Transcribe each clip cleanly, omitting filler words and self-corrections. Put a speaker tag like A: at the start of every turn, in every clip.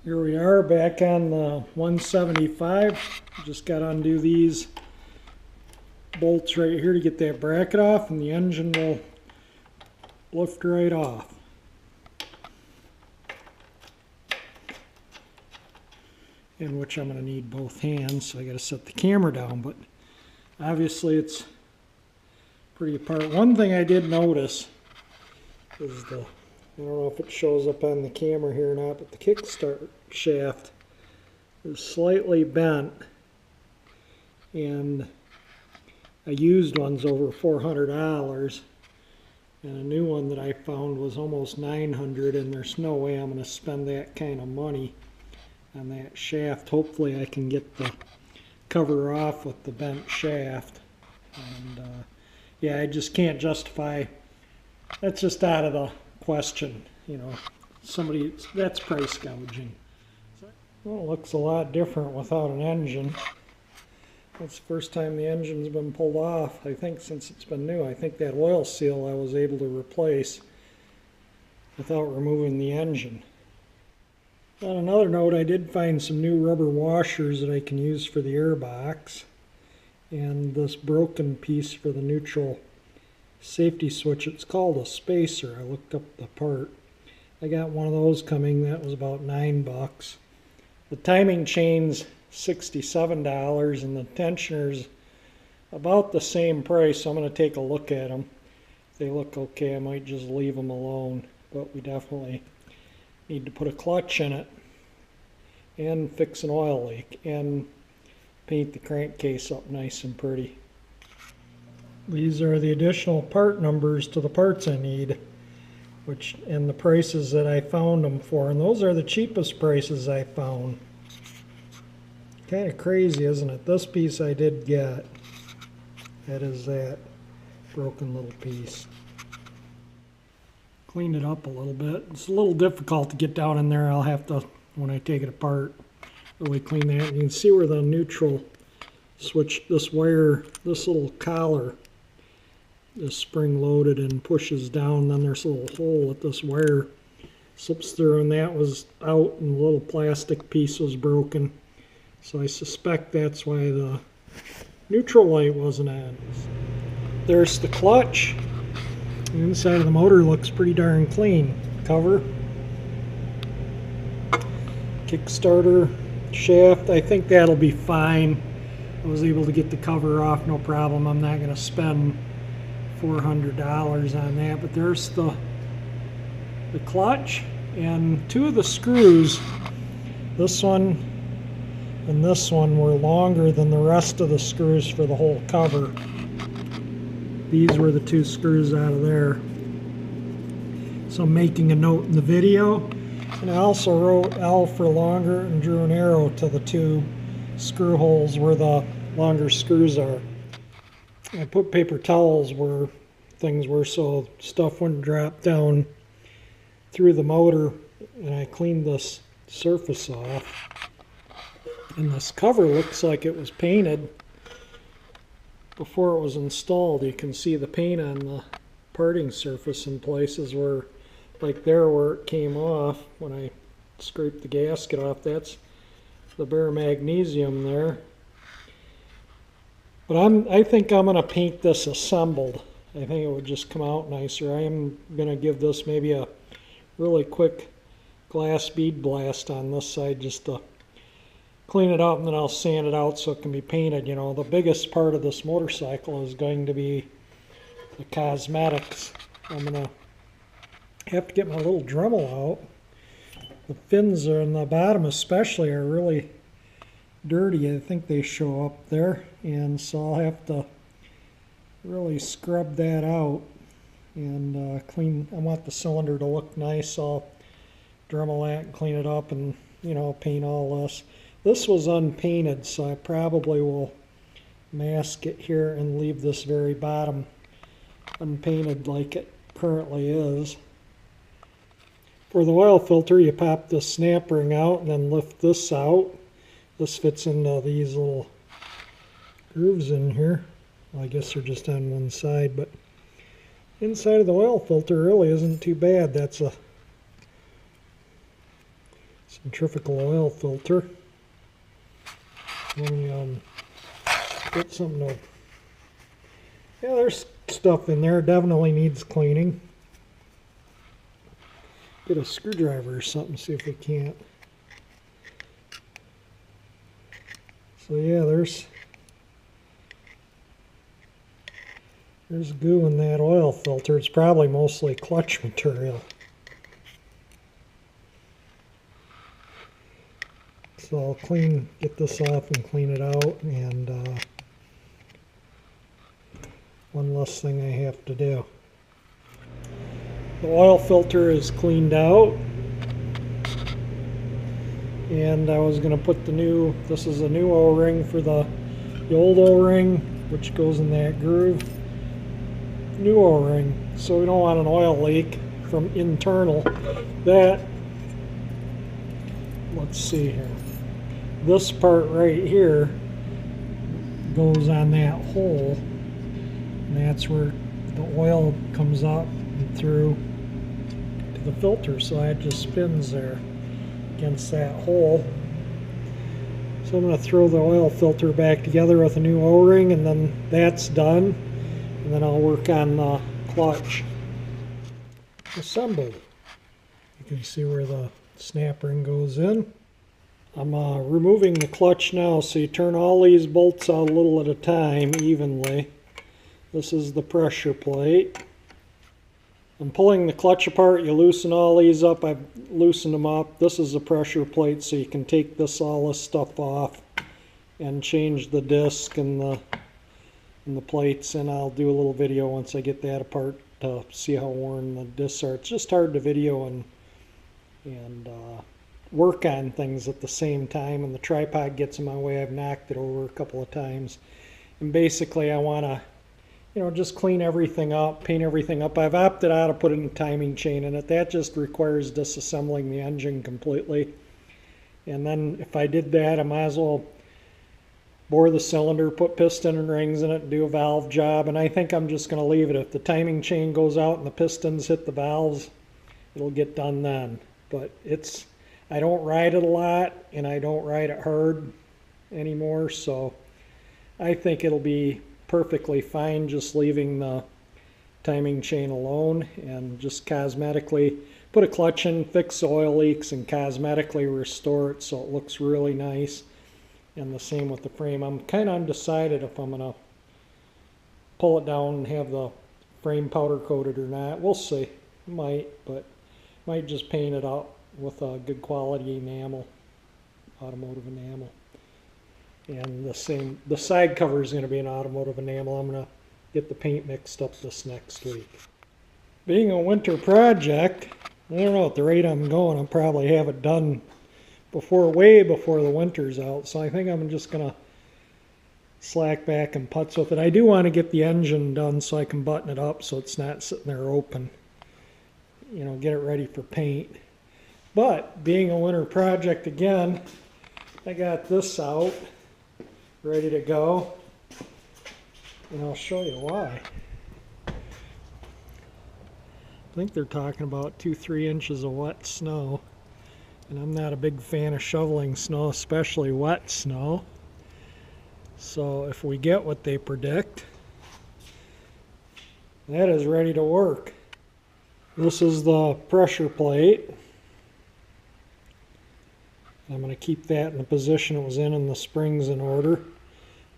A: Here we are back on the 175. Just got to undo these bolts right here to get that bracket off, and the engine will lift right off. In which I'm going to need both hands, so I got to set the camera down, but obviously it's pretty apart. One thing I did notice is I don't know if it shows up on the camera here or not, but the kickstart shaft is slightly bent, and I used one's over $400, and a new one that I found was almost $900, and there's no way I'm going to spend that kind of money on that shaft. Hopefully I can get the cover off with the bent shaft, and yeah, I just can't justify. That's just out of the question, you know. That's price gouging. Well, it looks a lot different without an engine. That's the first time the engine's been pulled off, I think, since it's been new. I think that oil seal I was able to replace without removing the engine. On another note, I did find some new rubber washers that I can use for the air box, and this broken piece for the neutral safety switch. It's called a spacer. I looked up the part. I got one of those coming. That was about $9. The timing chain's $67, and the tensioners about the same price. So I'm going to take a look at them. If they look okay, I might just leave them alone, but we definitely need to put a clutch in it and fix an oil leak and paint the crankcase up nice and pretty. These are the additional part numbers to the parts I need, and the prices that I found them for, and those are the cheapest prices I found. Kind of crazy, isn't it? This piece I did get. That is that broken little piece. Cleaned it up a little bit. It's a little difficult to get down in there. I'll have to, when I take it apart, really clean that. And you can see where the neutral switch, this wire, this little collar is spring loaded and pushes down. Then there's a little hole that this wire slips through, and that was out, and the little plastic piece was broken. So I suspect that's why the neutral light wasn't on. There's the clutch. The inside of the motor looks pretty darn clean. Cover, Kickstarter shaft, I think that'll be fine. I was able to get the cover off, no problem. I'm not going to spend $400 on that, but there's the clutch, and two of the screws, this one and this one, were longer than the rest of the screws for the whole cover. These were the two screws out of there. So I'm making a note in the video, and I also wrote L for longer and drew an arrow to the two screw holes where the longer screws are. I put paper towels where things were so stuff wouldn't drop down through the motor, and I cleaned this surface off. And this cover looks like it was painted before it was installed. You can see the paint on the parting surface in places where, like there where it came off when I scraped the gasket off. That's the bare magnesium there. But I think I'm going to paint this assembled. I think it would just come out nicer. I am going to give this maybe a really quick glass bead blast on this side just to clean it up, and then I'll sand it out so it can be painted. You know, the biggest part of this motorcycle is going to be the cosmetics. I'm going to have to get my little Dremel out. The fins are in the bottom especially are really dirty. I think they show up there, and so I'll have to really scrub that out and clean. I want the cylinder to look nice. I'll Dremel that and clean it up, and you know, paint all this. This was unpainted, so I probably will mask it here and leave this very bottom unpainted like it currently is. For the oil filter, you pop the snap ring out and then lift this out. This fits into these little grooves in here. Well, I guess they're just on one side, but inside of the oil filter really isn't too bad. That's a centrifugal oil filter. Let me get something to... Yeah, there's stuff in there. Definitely needs cleaning. Get a screwdriver or something, see if we can't. So yeah, there's goo in that oil filter. It's probably mostly clutch material. So I'll get this off and clean it out, and one less thing I have to do. The oil filter is cleaned out, and I was going to put this is a new O-ring for the old O-ring, which goes in that groove. New O-ring, so we don't want an oil leak from internal. Let's see here. This part right here goes on that hole, and that's where the oil comes up and through to the filter, so that just spins there against that hole. So I'm going to throw the oil filter back together with a new O-ring, and then that's done, and then I'll work on the clutch. Assembled. You can see where the snap ring goes in. I'm removing the clutch now, so you turn all these bolts out a little at a time evenly. This is the pressure plate. I'm pulling the clutch apart. You loosen all these up. I've loosened them up. This is the pressure plate, so you can take all this stuff off and change the disc and the plates, and I'll do a little video once I get that apart to see how worn the discs are. It's just hard to video and work on things at the same time, and the tripod gets in my way. I've knocked it over a couple of times, and basically I want to just clean everything up, paint everything up. I've opted out of putting a timing chain in it. That just requires disassembling the engine completely, and then if I did that, I might as well bore the cylinder, put piston and rings in it, and do a valve job. And I think I'm just going to leave it. If the timing chain goes out and the pistons hit the valves, it'll get done then. But I don't ride it a lot, and I don't ride it hard anymore, so I think it'll be perfectly fine just leaving the timing chain alone, and just cosmetically put a clutch in, fix the oil leaks, and cosmetically restore it so it looks really nice. And the same with the frame. I'm kind of undecided if I'm going to pull it down and have the frame powder coated or not. We'll see. Might, but might just paint it up with a good quality enamel, automotive enamel. And the side cover is going to be an automotive enamel. I'm going to get the paint mixed up this next week. Being a winter project, I don't know at the rate I'm going, I'll probably have it done way before the winter's out. So I think I'm just going to slack back and putz with it. I do want to get the engine done so I can button it up so it's not sitting there open. Get it ready for paint. But being a winter project again, I got this out, ready to go, and I'll show you why. I think they're talking about 2-3 inches of wet snow, and I'm not a big fan of shoveling snow, especially wet snow. So if we get what they predict, that is ready to work. This is the pressure plate. I'm going to keep that in the position it was in, and the springs in order.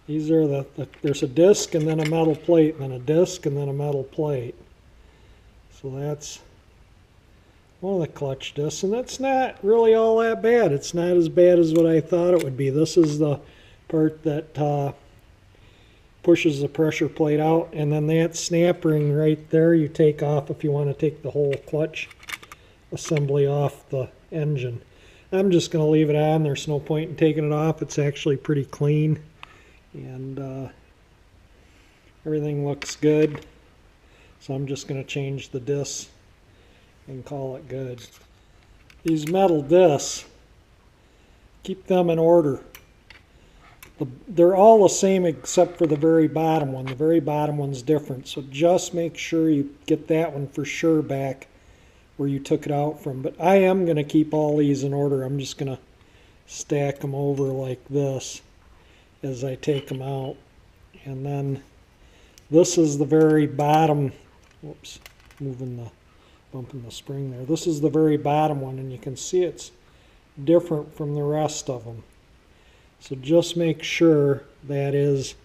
A: These are there's a disc and then a metal plate, and then a disc and then a metal plate. So that's one of the clutch discs, and that's not really all that bad. It's not as bad as what I thought it would be. This is the part that pushes the pressure plate out, and then that snap ring right there you take off if you want to take the whole clutch assembly off the engine. I'm just going to leave it on. There's no point in taking it off. It's actually pretty clean, and everything looks good. So I'm just going to change the discs and call it good. These metal discs, keep them in order. They're all the same except for the very bottom one. The very bottom one's different, so just make sure you get that one for sure back where you took it out from. But I am going to keep all these in order. I'm just going to stack them over like this as I take them out. And then this is the very bottom. Whoops, bumping the spring there. This is the very bottom one, and you can see it's different from the rest of them. So just make sure that is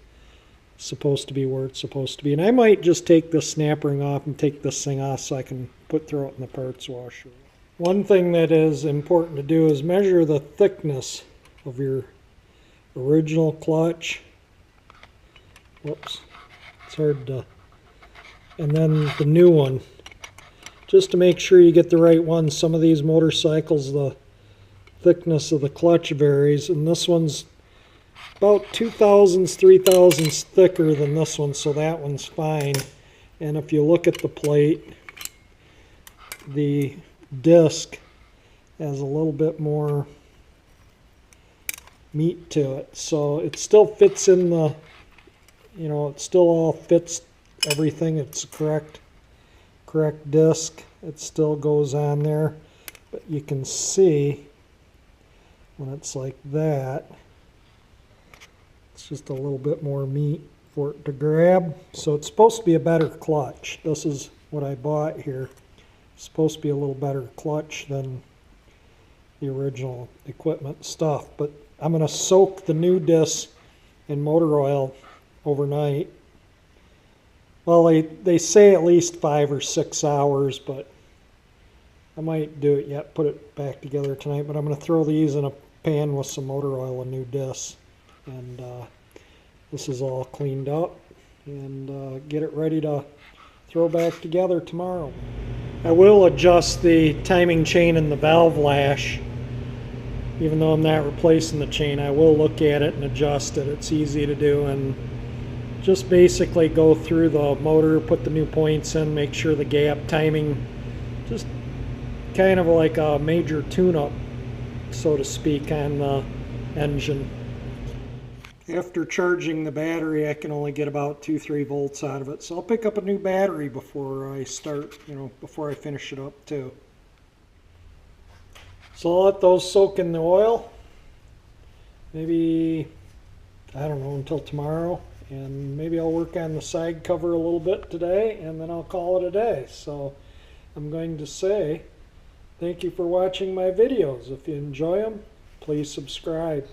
A: supposed to be where it's supposed to be. And I might just take this snap ring off and take this thing off so I can throw it in the parts washer. One thing that is important to do is measure the thickness of your original clutch. Whoops, it's hard to, and then the new one, just to make sure you get the right one. Some of these motorcycles, the thickness of the clutch varies, and this one's about 2/1000, 3/1000 thicker than this one, so that one's fine. And if you look at the plate, the disc has a little bit more meat to it, so it still fits in the, it still all fits everything. It's correct disc. It still goes on there, but you can see when it's like that, it's just a little bit more meat for it to grab. So it's supposed to be a better clutch. This is what I bought here. It's supposed to be a little better clutch than the original equipment stuff. But I'm going to soak the new disc in motor oil overnight. Well, they say at least 5 or 6 hours, but I might do it yet, put it back together tonight. But I'm going to throw these in a pan with some motor oil and new discs. And this is all cleaned up, and get it ready to throw back together tomorrow. I will adjust the timing chain and the valve lash. Even though I'm not replacing the chain, I will look at it and adjust it. It's easy to do, and just basically go through the motor, put the new points in, make sure the gap timing, just kind of like a major tune-up, so to speak, on the engine. After charging the battery, I can only get about 2-3 volts out of it, so I'll pick up a new battery before I start, before I finish it up too. So I'll let those soak in the oil, maybe, I don't know, until tomorrow, and maybe I'll work on the side cover a little bit today, and then I'll call it a day. So I'm going to say thank you for watching my videos. If you enjoy them, please subscribe.